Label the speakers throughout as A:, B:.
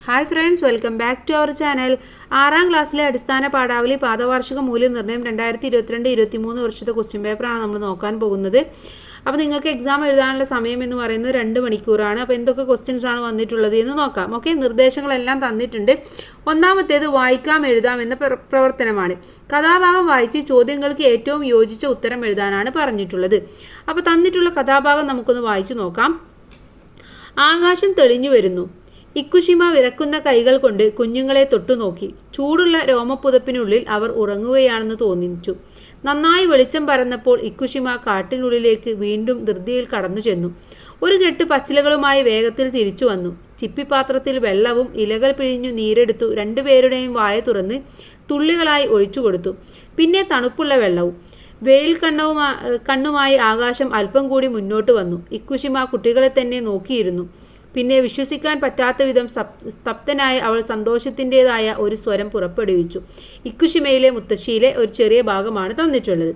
A: Hi friends, welcome back to our channel. 6ാം ക്ലാസ്സിലെ അടിസ്ഥാന പാഠാവലി പാദവാർഷിക മൂല്യനിർണ്ണയം 2022-23 വർഷത്തെ ക്വസ്റ്റ്യൻ പേപ്പറാണ് നമ്മൾ നോക്കാൻ പോകുന്നത്. അപ്പോൾ നിങ്ങൾക്ക് എക്സാം എഴുതാനുള്ള സമയം എന്ന് പറയുന്നത് 2 മണിക്കൂറാണ്. അപ്പോൾ എന്തൊക്കെ ക്വസ്റ്റ്യൻസ് ആണ് വന്നിട്ടുള്ളത് എന്ന് നോക്കാം. ഓക്കെ, നിർദ്ദേശങ്ങളെല്ലാം തന്നിട്ടുണ്ട്. ഒന്നാമത്തേത് വായിക്കാം എഴുതാം എന്ന പ്രവർത്തനമാണ്. കഥാഭാഗം വായിച്ച് ചോദ്യങ്ങൾക്ക് ഏറ്റവും യോജിച്ച ഉത്തരം എഴുതാനാണ് പറഞ്ഞിട്ടുള്ളത്. അപ്പോൾ തന്നിട്ടുള്ള കഥാഭാഗം നമുക്കൊന്ന് വായിച്ചു നോക്കാം. ആകാശം തെളിഞ്ഞു വരുന്നു. ഇക്കുഷിമ വിറക്കുന്ന കൈകൾ കൊണ്ട് കുഞ്ഞുങ്ങളെ തൊട്ടുനോക്കി. ചൂടുള്ള രോമപ്പുതപ്പിനുള്ളിൽ അവർ ഉറങ്ങുകയാണെന്ന് തോന്നിച്ചു. നന്നായി വെളിച്ചം പരന്നപ്പോൾ ഇക്കുഷിമ കാട്ടിനുള്ളിലേക്ക് വീണ്ടും ധൃതിയിൽ കടന്നു ചെന്നു. ഒരു കെട്ട് പച്ചിലകളുമായി വേഗത്തിൽ തിരിച്ചു വന്നു. ചിപ്പിപ്പാത്രത്തിൽ വെള്ളവും ഇലകൾ പിഴിഞ്ഞു നീരെടുത്തു രണ്ടുപേരുടെയും വായ തുറന്ന് തുള്ളികളായി ഒഴിച്ചു കൊടുത്തു. പിന്നെ തണുപ്പുള്ള വെള്ളവും. വെയിൽ കണ്ണുമായി ആകാശം അല്പം കൂടി മുന്നോട്ട് വന്നു. ഇക്കുഷിമ കുട്ടികളെ തന്നെ നോക്കിയിരുന്നു. പിന്നെ വിശ്വസിക്കാൻ പറ്റാത്ത വിധം സ്തബ്ധനായ അവൾ സന്തോഷത്തിൻ്റെതായ ഒരു സ്വരം പുറപ്പെടുവിച്ചു. ഇക്കുഷിമയിലെ മുത്തശ്ശിയിലെ ഒരു ചെറിയ ഭാഗമാണ് തന്നിട്ടുള്ളത്.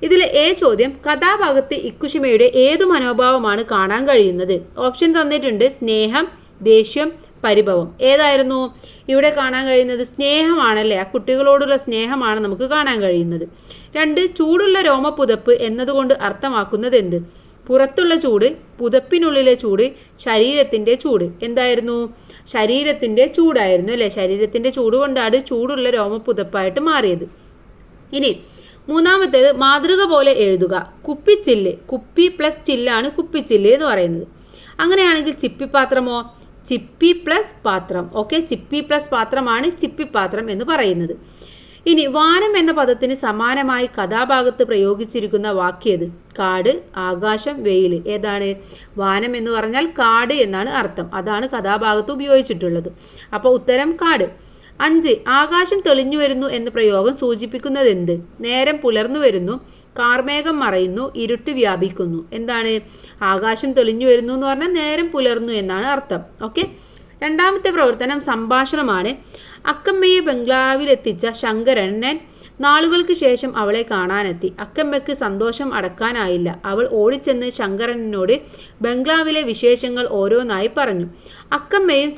A: ഇതിലെ ചോദ്യം, കഥാഭാഗത്ത് ഇക്കുഷിമയുടെ ഏതു മനോഭാവമാണ് കാണാൻ കഴിയുന്നത്? ഓപ്ഷൻ തന്നിട്ടുണ്ട്: സ്നേഹം, ദേഷ്യം, പരിഭവം. ഏതായിരുന്നു ഇവിടെ കാണാൻ കഴിയുന്നത്? സ്നേഹമാണല്ലേ, ആ കുട്ടികളോടുള്ള സ്നേഹമാണ് നമുക്ക് കാണാൻ കഴിയുന്നത്. 2, ചൂടുള്ള രോമപ്പുതപ്പ് എന്നതുകൊണ്ട് അർത്ഥമാക്കുന്നത് എന്ത്? പുറത്തുള്ള ചൂട്, പുതപ്പിനുള്ളിലെ ചൂട്, ശരീരത്തിൻ്റെ ചൂട്. എന്തായിരുന്നു? ശരീരത്തിൻ്റെ ചൂടായിരുന്നു അല്ലേ. ശരീരത്തിൻ്റെ ചൂട് കൊണ്ടാണ് ചൂടുള്ള രോമപ്പുതപ്പായിട്ട് മാറിയത്. ഇനി മൂന്നാമത്തേത്, മാതൃക പോലെ എഴുതുക. കുപ്പിച്ചില്ല്, കുപ്പി പ്ലസ് ചില്ലാണ് കുപ്പിച്ചില്ല് എന്ന് പറയുന്നത്. അങ്ങനെയാണെങ്കിൽ ചിപ്പിപ്പാത്രമോ? ചിപ്പി പ്ലസ് പാത്രം. ഓക്കെ, ചിപ്പി പ്ലസ് പാത്രമാണ് ചിപ്പിപ്പാത്രം എന്ന് പറയുന്നത്. ഇനി വാനം എന്ന പദത്തിന് സമാനമായി കഥാഭാഗത്ത് പ്രയോഗിച്ചിരിക്കുന്ന വാക്യത്? കാട്, ആകാശം, വെയിൽ. ഏതാണ്? വാനം എന്ന് പറഞ്ഞാൽ കാട് എന്നാണ് അർത്ഥം. അതാണ് കഥാഭാഗത്ത് ഉപയോഗിച്ചിട്ടുള്ളത്. അപ്പോൾ ഉത്തരം കാട്. 5, ആകാശം തെളിഞ്ഞു വരുന്നു എന്ന പ്രയോഗം സൂചിപ്പിക്കുന്നത് എന്ത്? നേരം പുലർന്നു വരുന്നു, കാർമേഘം മറയുന്നു, ഇരുട്ട് വ്യാപിക്കുന്നു. എന്താണ്? ആകാശം തെളിഞ്ഞു വരുന്നു എന്ന് പറഞ്ഞാൽ നേരം പുലർന്നു എന്നാണ് അർത്ഥം. ഓക്കെ, രണ്ടാമത്തെ പ്രവർത്തനം സംഭാഷണമാണ്. അക്കമ്മയെ ബംഗ്ലാവിലെത്തിച്ച ശങ്കരണ്ണൻ നാളുകൾക്ക് ശേഷം അവളെ കാണാനെത്തി. അക്കമ്മയ്ക്ക് സന്തോഷം അടക്കാനായില്ല. അവൾ ഓടിച്ചെന്ന് ശങ്കരണ്ണനോട് ബംഗ്ലാവിലെ വിശേഷങ്ങൾ ഓരോന്നായി പറഞ്ഞു. അക്കമ്മയും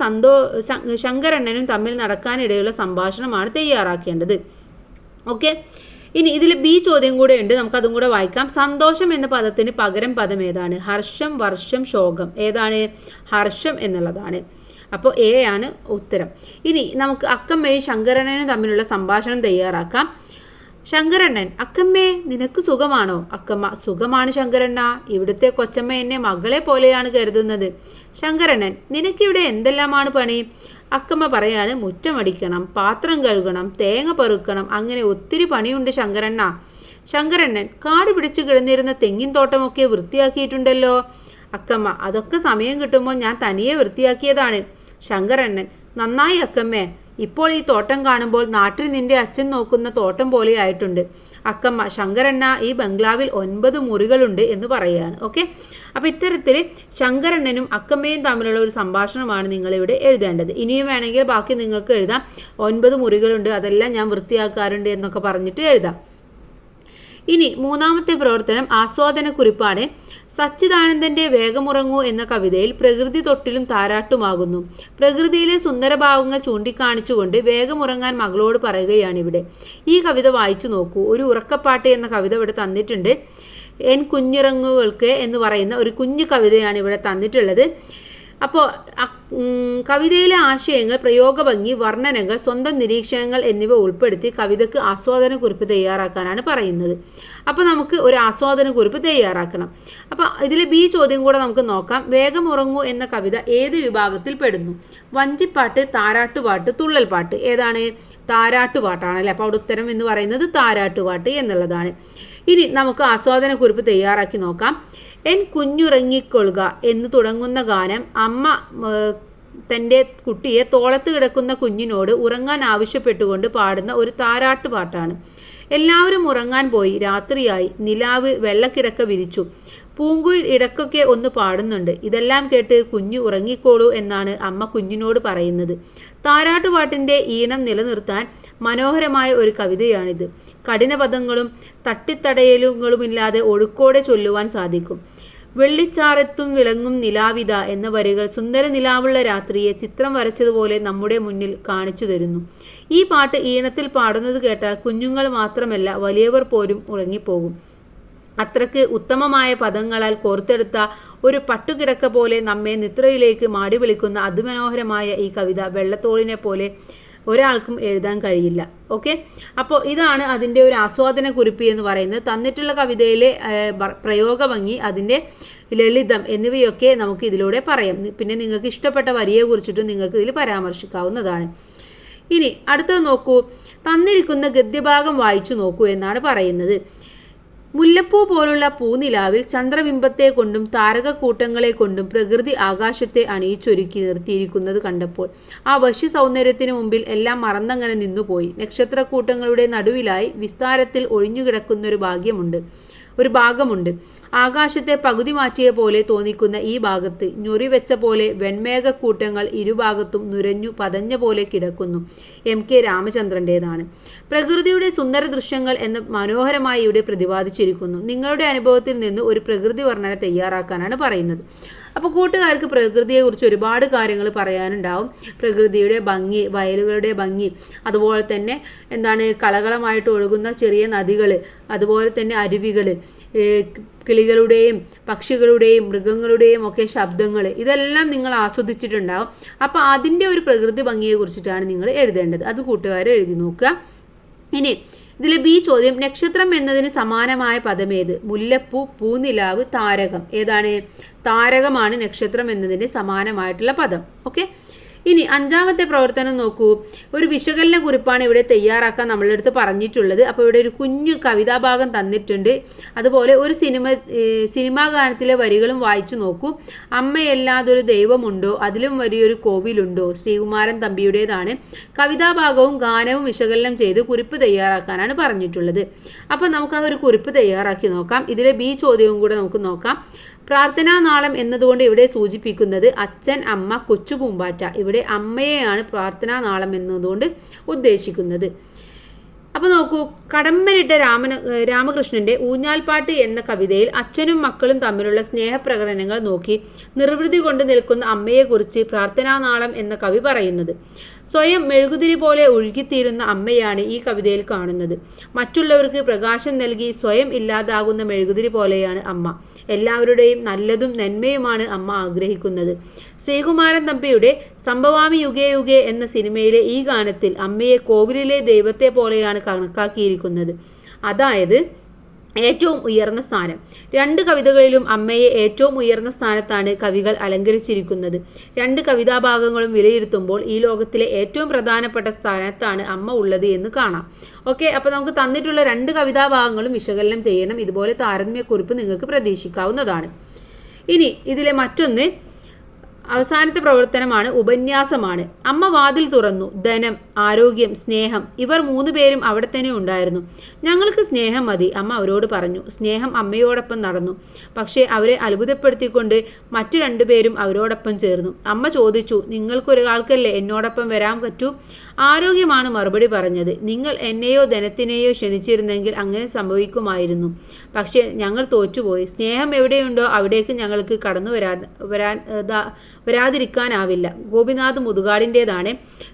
A: ശങ്കരണ്ണനും തമ്മിൽ നടക്കാനിടയുള്ള സംഭാഷണമാണ് തയ്യാറാക്കേണ്ടത്. ഓക്കെ, ഇനി ഇതിൽ ബി ചോദ്യം കൂടെ ഉണ്ട്, നമുക്കതും കൂടെ വായിക്കാം. സന്തോഷം എന്ന പദത്തിന് പകരം പദം ഏതാണ്? ഹർഷം, വർഷം, ശോകം. ഏതാണ്? ഹർഷം എന്നുള്ളതാണ്. അപ്പോൾ എ ആണ് ഉത്തരം. ഇനി നമുക്ക് അക്കമ്മയും ശങ്കരണ്ണനും തമ്മിലുള്ള സംഭാഷണം തയ്യാറാക്കാം. ശങ്കരണ്ണൻ: അക്കമ്മേ, നിനക്ക് സുഖമാണോ? അക്കമ്മ: സുഖമാണ് ശങ്കരണ്ണ. ഇവിടുത്തെ കൊച്ചമ്മ എന്നെ മകളെ പോലെയാണ് കരുതുന്നത്. ശങ്കരണ്ണൻ: നിനക്കിവിടെ എന്തെല്ലാമാണ് പണി? അക്കമ്മ പറയാണ്: മുറ്റമടിക്കണം, പാത്രം കഴുകണം, തേങ്ങ പെറുക്കണം, അങ്ങനെ ഒത്തിരി പണിയുണ്ട് ശങ്കരണ്ണ. ശങ്കരണ്ണൻ: കാട് പിടിച്ചു കിടന്നിരുന്ന തെങ്ങിൻ തോട്ടമൊക്കെ വൃത്തിയാക്കിയിട്ടുണ്ടല്ലോ. അക്കമ്മ: അതൊക്കെ സമയം കിട്ടുമ്പോൾ ഞാൻ തനിയെ വൃത്തിയാക്കിയതാണ്. ശങ്കരണ്ണൻ: നന്നായി അക്കമ്മേ. ഇപ്പോൾ ഈ തോട്ടം കാണുമ്പോൾ നാട്ടിൽ നിന്റെ അച്ഛൻ നോക്കുന്ന തോട്ടം പോലെ ആയിട്ടുണ്ട്. അക്കമ്മ: ശങ്കരണ്ണ, ഈ ബംഗ്ലാവിൽ 9 മുറികളുണ്ട് എന്ന് പറയുകയാണ്. ഓക്കെ, അപ്പോൾ ഇത്തരത്തിൽ ശങ്കരണ്ണനും അക്കമ്മയും തമ്മിലുള്ള ഒരു സംഭാഷണമാണ് നിങ്ങളിവിടെ എഴുതേണ്ടത്. ഇനിയും വേണമെങ്കിൽ ബാക്കി നിങ്ങൾക്ക് എഴുതാം. 9 മുറികളുണ്ട്, അതെല്ലാം ഞാൻ വൃത്തിയാക്കാറുണ്ട് എന്നൊക്കെ പറഞ്ഞിട്ട് എഴുതാം. ഇനി മൂന്നാമത്തെ പ്രവർത്തനം ആസ്വാദനക്കുറിപ്പാണ്. സച്ചിദാനന്ദൻ്റെ വേഗമുറങ്ങൂ എന്ന കവിതയിൽ പ്രകൃതി തൊട്ടിലും താരാട്ടുമാകുന്നു. പ്രകൃതിയിലെ സുന്ദരഭാവങ്ങൾ ചൂണ്ടിക്കാണിച്ചുകൊണ്ട് വേഗമുറങ്ങാൻ മകളോട് പറയുകയാണിവിടെ. ഈ കവിത വായിച്ചു നോക്കൂ. ഒരു ഉറക്കപ്പാട്ട് എന്ന കവിത ഇവിടെ തന്നിട്ടുണ്ട്. എൻ കുഞ്ഞിറങ്ങുകൾക്ക് എന്ന് പറയുന്ന ഒരു കുഞ്ഞു കവിതയാണ് ഇവിടെ തന്നിട്ടുള്ളത്. അപ്പോൾ കവിതയിലെ ആശയങ്ങൾ, പ്രയോഗഭംഗി, വർണ്ണനകൾ, സ്വന്തം നിരീക്ഷണങ്ങൾ എന്നിവ ഉൾപ്പെടുത്തി കവിതയ്ക്ക് ആസ്വാദനക്കുറിപ്പ് തയ്യാറാക്കാനാണ് പറയുന്നത്. അപ്പോൾ നമുക്ക് ഒരു ആസ്വാദനക്കുറിപ്പ് തയ്യാറാക്കണം. അപ്പോൾ ഇതിൽ ബി ചോദ്യം കൂടെ നമുക്ക് നോക്കാം. വേഗം ഉറങ്ങൂ എന്ന കവിത ഏത് വിഭാഗത്തിൽ പെടുന്നു? വഞ്ചിപ്പാട്ട്, താരാട്ടുപാട്ട്, തുള്ളൽപ്പാട്ട്. ഏതാണ്? താരാട്ടുപാട്ടാണല്ലേ. അപ്പോൾ അവിടെ ഉത്തരം എന്ന് പറയുന്നത് താരാട്ടുപാട്ട് എന്നുള്ളതാണ്. ഇനി നമുക്ക് ആസ്വാദനക്കുറിപ്പ് തയ്യാറാക്കി നോക്കാം. എൻ കുഞ്ഞുറങ്ങിക്കൊള്ളുക എന്ന് തുടങ്ങുന്ന ഗാനം അമ്മ തൻ്റെ കുട്ടിയെ തോളത്ത് കിടക്കുന്ന കുഞ്ഞിനോട് ഉറങ്ങാൻ ആവശ്യപ്പെട്ടുകൊണ്ട് പാടുന്ന ഒരു താരാട്ട് പാട്ടാണ്. എല്ലാവരും ഉറങ്ങാൻ പോയി. രാത്രിയായി. നിലാവ് വെള്ളക്കിടക്ക വിരിച്ചു. പൂങ്കുയിൽ ഇടയ്ക്കൊക്കെ ഒന്ന് പാടുന്നുണ്ട്. ഇതെല്ലാം കേട്ട് കുഞ്ഞു ഉറങ്ങിക്കോളൂ എന്നാണ് അമ്മ കുഞ്ഞിനോട് പറയുന്നത്. താരാട്ടുപാട്ടിൻ്റെ ഈണം നിലനിർത്താൻ മനോഹരമായ ഒരു കവിതയാണിത്. കഠിനപദങ്ങളും തട്ടിത്തടയലുകളുമില്ലാതെ ഒഴുക്കോടെ ചൊല്ലുവാൻ സാധിക്കും. വെള്ളിച്ചാരത്തും വിളങ്ങും നിലാവിത എന്ന വരികൾ സുന്ദര നിലാവുള്ള രാത്രിയെ ചിത്രം വരച്ചതുപോലെ നമ്മുടെ മുന്നിൽ കാണിച്ചു തരുന്നു. ഈ പാട്ട് ഈണത്തിൽ പാടുന്നത് കേട്ടാൽ കുഞ്ഞുങ്ങൾ മാത്രമല്ല വലിയവർ പോലും ഉറങ്ങിപ്പോകും. അത്രയ്ക്ക് ഉത്തമമായ പദങ്ങളാൽ കോർത്തെടുത്ത ഒരു പട്ടുകിടക്ക പോലെ നമ്മെ നിദ്രയിലേക്ക് മാടി വിളിക്കുന്ന അതിമനോഹരമായ ഈ കവിത വെള്ളത്തോളിനെ പോലെ ഒരാൾക്കും എഴുതാൻ കഴിയില്ല. ഓക്കെ, അപ്പോൾ ഇതാണ് അതിൻ്റെ ഒരു ആസ്വാദന കുറിപ്പ് എന്ന് പറയുന്നത്. തന്നിട്ടുള്ള കവിതയിലെ പ്രയോഗഭംഗി, അതിൻ്റെ ലളിതം എന്നിവയൊക്കെ നമുക്ക് ഇതിലൂടെ പറയാം. പിന്നെ നിങ്ങൾക്ക് ഇഷ്ടപ്പെട്ട വരിയെ കുറിച്ചിട്ടും നിങ്ങൾക്ക് ഇതിൽ പരാമർശിക്കാവുന്നതാണ്. ഇനി അടുത്തത് നോക്കൂ, തന്നിരിക്കുന്ന ഗദ്യഭാഗം വായിച്ചു നോക്കൂ എന്നാണ് പറയുന്നത്. മുല്ലപ്പൂ പോലുള്ള പൂനിലാവിൽ ചന്ദ്രബിംബത്തെ കൊണ്ടും താരകക്കൂട്ടങ്ങളെ കൊണ്ടും പ്രകൃതി ആകാശത്തെ അണിയിച്ചൊരുക്കി നിർത്തിയിരിക്കുന്നത് കണ്ടപ്പോൾ ആ വശ്യ സൗന്ദര്യത്തിന് മുമ്പിൽ എല്ലാം മറന്നങ്ങനെ നിന്നുപോയി. നക്ഷത്രക്കൂട്ടങ്ങളുടെ നടുവിലായി വിസ്താരത്തിൽ ഒഴിഞ്ഞുകിടക്കുന്നൊരു ഭാഗമുണ്ട്. ആകാശത്തെ പകുതി മാറ്റിയ പോലെ തോന്നിക്കുന്ന ഈ ഭാഗത്ത് ഞൊറിവെച്ച പോലെ വെൺമേഘക്കൂട്ടങ്ങൾ ഇരുഭാഗത്തും നുരഞ്ഞു പതഞ്ഞ പോലെ കിടക്കുന്നു. MK രാമചന്ദ്രൻ്റേതാണ്. പ്രകൃതിയുടെ സുന്ദര ദൃശ്യങ്ങൾ എന്ന് മനോഹരമായി ഇവിടെ പ്രതിപാദിച്ചിരിക്കുന്നു. നിങ്ങളുടെ അനുഭവത്തിൽ നിന്ന് ഒരു പ്രകൃതി വർണ്ണന തയ്യാറാക്കാനാണ് പറയുന്നത്. അപ്പോൾ കൂട്ടുകാർക്ക് പ്രകൃതിയെക്കുറിച്ച് ഒരുപാട് കാര്യങ്ങൾ പറയാനുണ്ടാവും. പ്രകൃതിയുടെ ഭംഗി, വയലുകളുടെ ഭംഗി, അതുപോലെ തന്നെ കളകളമായിട്ട് ഒഴുകുന്ന ചെറിയ നദികൾ, അതുപോലെ തന്നെ അരുവികൾ, കിളികളുടെയും പക്ഷികളുടെയും മൃഗങ്ങളുടെയും ഒക്കെ ശബ്ദങ്ങൾ, ഇതെല്ലാം നിങ്ങൾ ആസ്വദിച്ചിട്ടുണ്ടാവും. അപ്പോൾ അതിൻ്റെ ഒരു പ്രകൃതി ഭംഗിയെ കുറിച്ചിട്ടാണ് നിങ്ങൾ എഴുതേണ്ടത്. അത് കൂട്ടുകാർ എഴുതി നോക്കുക. ഇനി ഇതിലെ B ചോദ്യം, നക്ഷത്രം എന്നതിന് സമാനമായ പദമേത്? മുല്ലപ്പൂ, പൂനിലാവ്, താരകം. ഏതാണ്? താരകമാണ് നക്ഷത്രം എന്നതിന് സമാനമായിട്ടുള്ള പദം. ഓക്കെ, ഇനി അഞ്ചാമത്തെ പ്രവർത്തനം നോക്കൂ. ഒരു വിശകലന കുറിപ്പാണ് ഇവിടെ തയ്യാറാക്കാൻ നമ്മളുടെ അടുത്ത് പറഞ്ഞിട്ടുള്ളത്. അപ്പോൾ ഇവിടെ ഒരു കുഞ്ഞു കവിതാഭാഗം തന്നിട്ടുണ്ട്. അതുപോലെ ഒരു സിനിമാ ഗാനത്തിലെ വരികളും വായിച്ചു നോക്കൂ. അമ്മയല്ലാതൊരു ദൈവമുണ്ടോ, അതിലും വലിയൊരു കോവിലുണ്ടോ, ശ്രീകുമാരൻ തമ്പിയുടേതാണ്. കവിതാഭാഗവും ഗാനവും വിശകലനം ചെയ്ത് കുറിപ്പ് തയ്യാറാക്കാനാണ് പറഞ്ഞിട്ടുള്ളത്. അപ്പോൾ നമുക്ക് ആ ഒരു കുറിപ്പ് തയ്യാറാക്കി നോക്കാം. ഇതിലെ B ചോദ്യവും കൂടെ നമുക്ക് നോക്കാം. പ്രാർത്ഥനാ നാളം എന്നതുകൊണ്ട് ഇവിടെ സൂചിപ്പിക്കുന്നത് അച്ഛൻ, അമ്മ, കൊച്ചു പൂമ്പാറ്റ. ഇവിടെ അമ്മയെയാണ് പ്രാർത്ഥനാ നാളം എന്നതുകൊണ്ട് ഉദ്ദേശിക്കുന്നത്. അപ്പോൾ നോക്കൂ, കടമ്പനിട്ട രാമകൃഷ്ണന്റെ ഊഞ്ഞാൽപ്പാട്ട് എന്ന കവിതയിൽ അച്ഛനും മക്കളും തമ്മിലുള്ള സ്നേഹപ്രകടനങ്ങൾ നോക്കി നിർവൃതി കൊണ്ട് നിൽക്കുന്ന അമ്മയെക്കുറിച്ച് പ്രാർത്ഥനാ നാളം എന്ന കവി പറയുന്നത്. സ്വയം മെഴുകുതിരി പോലെ ഒഴുകിത്തീരുന്ന അമ്മയാണ് ഈ കവിതയിൽ കാണുന്നത്. മറ്റുള്ളവർക്ക് പ്രകാശം നൽകി സ്വയം ഇല്ലാതാകുന്ന മെഴുകുതിരി പോലെയാണ് അമ്മ. എല്ലാവരുടെയും നല്ലതും നന്മയുമാണ് അമ്മ ആഗ്രഹിക്കുന്നത്. ശ്രീകുമാരൻ തമ്പിയുടെ സംഭവാമി യുഗേ യുഗേ എന്ന സിനിമയിലെ ഈ ഗാനത്തിൽ അമ്മയെ കോവിലിലെ ദൈവത്തെ പോലെയാണ് കണക്കാക്കിയിരിക്കുന്നത്. അതായത് ഏറ്റവും ഉയർന്ന സ്ഥാനം. രണ്ട് കവിതകളിലും അമ്മയെ ഏറ്റവും ഉയർന്ന സ്ഥാനത്താണ് കവികൾ അലങ്കരിച്ചിരിക്കുന്നത്. രണ്ട് കവിതാഭാഗങ്ങളും വിലയിരുത്തുമ്പോൾ ഈ ലോകത്തിലെ ഏറ്റവും പ്രധാനപ്പെട്ട സ്ഥാനത്താണ് അമ്മ ഉള്ളത് എന്ന് കാണാം. ഓക്കെ, അപ്പോൾ നമുക്ക് തന്നിട്ടുള്ള രണ്ട് കവിതാഭാഗങ്ങളും വിശകലനം ചെയ്യണം. ഇതുപോലെ താരതമ്യക്കുറിപ്പ് നിങ്ങൾക്ക് പ്രതീക്ഷിക്കാവുന്നതാണ്. ഇനി ഇതിലെ മറ്റൊന്ന് അവസാനത്തെ പ്രവർത്തനമാണ്, ഉപന്യാസമാണ്. അമ്മ വാതിൽ തുറന്നു. ധനം, ആരോഗ്യം, സ്നേഹം, ഇവർ 3 പേരും അവിടെ തന്നെ ഉണ്ടായിരുന്നു. ഞങ്ങൾക്ക് സ്നേഹം മതി, അമ്മ അവരോട് പറഞ്ഞു. സ്നേഹം അമ്മയോടൊപ്പം നടന്നു. പക്ഷേ അവരെ അത്ഭുതപ്പെടുത്തിക്കൊണ്ട് മറ്റു 2 പേരും അവരോടൊപ്പം ചേർന്നു. അമ്മ ചോദിച്ചു, നിങ്ങൾക്കൊരാൾക്കല്ലേ എന്നോടൊപ്പം വരാൻ പറ്റൂ? ആരോഗ്യമാണ് മറുപടി പറഞ്ഞത്. നിങ്ങൾ എന്നെയോ ധനത്തിനെയോ ക്ഷണിച്ചിരുന്നെങ്കിൽ അങ്ങനെ സംഭവിക്കുമായിരുന്നു. പക്ഷേ ഞങ്ങൾ തോറ്റുപോയി. സ്നേഹം എവിടെയുണ്ടോ അവിടേക്ക് ഞങ്ങൾക്ക് കടന്നു വരാതിരിക്കാനാവില്ല. ഗോപിനാഥ് മുതുകാടിൻ്റേതാണ്.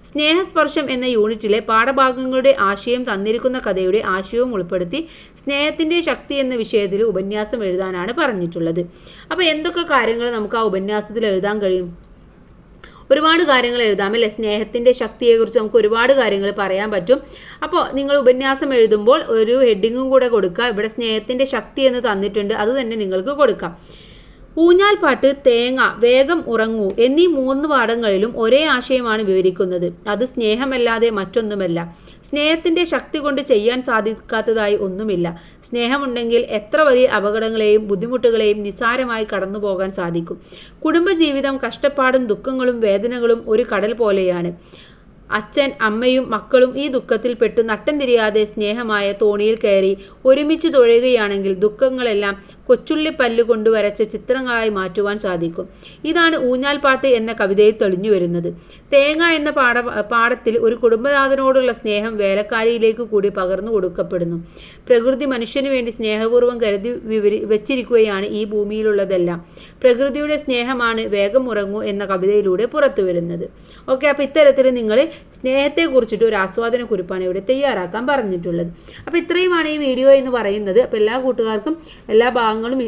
A: സ്നേഹസ്പർശം എന്ന യൂണിറ്റിലെ പാഠഭാഗങ്ങളുടെ ആശയം തന്നിരിക്കുന്ന കഥയുടെ ആശയവും ഉൾപ്പെടുത്തി സ്നേഹത്തിൻ്റെ ശക്തി എന്ന വിഷയത്തിൽ ഉപന്യാസം എഴുതാനാണ് പറഞ്ഞിട്ടുള്ളത്. അപ്പോൾ എന്തൊക്കെ കാര്യങ്ങൾ നമുക്ക് ആ ഉപന്യാസത്തിൽ എഴുതാൻ കഴിയും? ഒരുപാട് കാര്യങ്ങൾ എഴുതാം അല്ലേ? സ്നേഹത്തിൻ്റെ ശക്തിയെക്കുറിച്ച് നമുക്ക് ഒരുപാട് കാര്യങ്ങൾ പറയാൻ പറ്റും. അപ്പോൾ നിങ്ങൾ ഉപന്യാസം എഴുതുമ്പോൾ ഒരു ഹെഡിങ്ങും കൂടെ കൊടുക്കുക. ഇവിടെ സ്നേഹത്തിൻ്റെ ശക്തി എന്ന് തന്നിട്ടുണ്ട്, അത് തന്നെ നിങ്ങൾക്ക് കൊടുക്കാം. ഊഞ്ഞാൽപ്പാട്ട്, തേങ്ങ, വേഗം ഉറങ്ങൂ എന്നീ 3 പാഠങ്ങളിലും ഒരേ ആശയമാണ് വിവരിക്കുന്നത്. അത് സ്നേഹമല്ലാതെ മറ്റൊന്നുമല്ല. സ്നേഹത്തിൻ്റെ ശക്തി കൊണ്ട് ചെയ്യാൻ സാധിക്കാത്തതായി ഒന്നുമില്ല. സ്നേഹമുണ്ടെങ്കിൽ എത്ര വലിയ അപകടങ്ങളെയും ബുദ്ധിമുട്ടുകളെയും നിസ്സാരമായി കടന്നു പോകാൻ സാധിക്കും. കുടുംബജീവിതം കഷ്ടപ്പാടും ദുഃഖങ്ങളും വേദനകളും ഒരു കടൽ പോലെയാണ്. അച്ഛൻ അമ്മയും മക്കളും ഈ ദുഃഖത്തിൽപ്പെട്ടു നട്ടം തിരിയാതെ സ്നേഹമായ തോണിയിൽ കയറി ഒരുമിച്ച് തുഴയുകയാണെങ്കിൽ ദുഃഖങ്ങളെല്ലാം കൊച്ചുള്ളിപ്പല്ല് കൊണ്ട് വരച്ച ചിത്രങ്ങളായി മാറ്റുവാൻ സാധിക്കും. ഇതാണ് ഊഞ്ഞാൽപ്പാട്ട് എന്ന കവിതയിൽ തെളിഞ്ഞു വരുന്നത്. തേങ്ങ എന്ന പാഠത്തിൽ ഒരു കുടുംബനാഥനോടുള്ള സ്നേഹം വേലക്കാരിയിലേക്ക് കൂടി പകർന്നു കൊടുക്കപ്പെടുന്നു. പ്രകൃതി മനുഷ്യന് വേണ്ടി സ്നേഹപൂർവ്വം കരുതി വെച്ചിരിക്കുകയാണ് ഈ ഭൂമിയിലുള്ളതെല്ലാം. പ്രകൃതിയുടെ സ്നേഹമാണ് വേഗം ഉറങ്ങൂ എന്ന കവിതയിലൂടെ പുറത്തു വരുന്നത്. ഓക്കെ, അപ്പോൾ ഇത്തരത്തിൽ നിങ്ങൾ സ്നേഹത്തെക്കുറിച്ചിട്ട് ഒരു ആസ്വാദന കുറിപ്പാണ് ഇവിടെ തയ്യാറാക്കാൻ പറഞ്ഞിട്ടുള്ളത്. അപ്പോൾ ഇത്രയുമാണ് ഈ വീഡിയോ എന്ന് പറയുന്നത്. അപ്പോൾ എല്ലാ കൂട്ടുകാർക്കും എല്ലാ ഭാഗങ്ങളും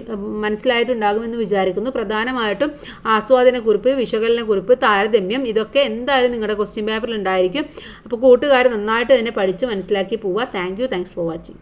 A: മനസ്സിലായിട്ടുണ്ടാകുമെന്ന് വിചാരിക്കുന്നു. പ്രധാനമായിട്ടും ആസ്വാദന കുറിപ്പ്, വിശകലന കുറിപ്പ്, താരതമ്യം, ഇതൊക്കെ എന്തായാലും നിങ്ങളുടെ ക്വസ്റ്റ്യൻ പേപ്പറിൽ ഉണ്ടായിരിക്കും. അപ്പോൾ കൂട്ടുകാർ നന്നായിട്ട് തന്നെ പഠിച്ച് മനസ്സിലാക്കി പോവുക. Thanks for watching.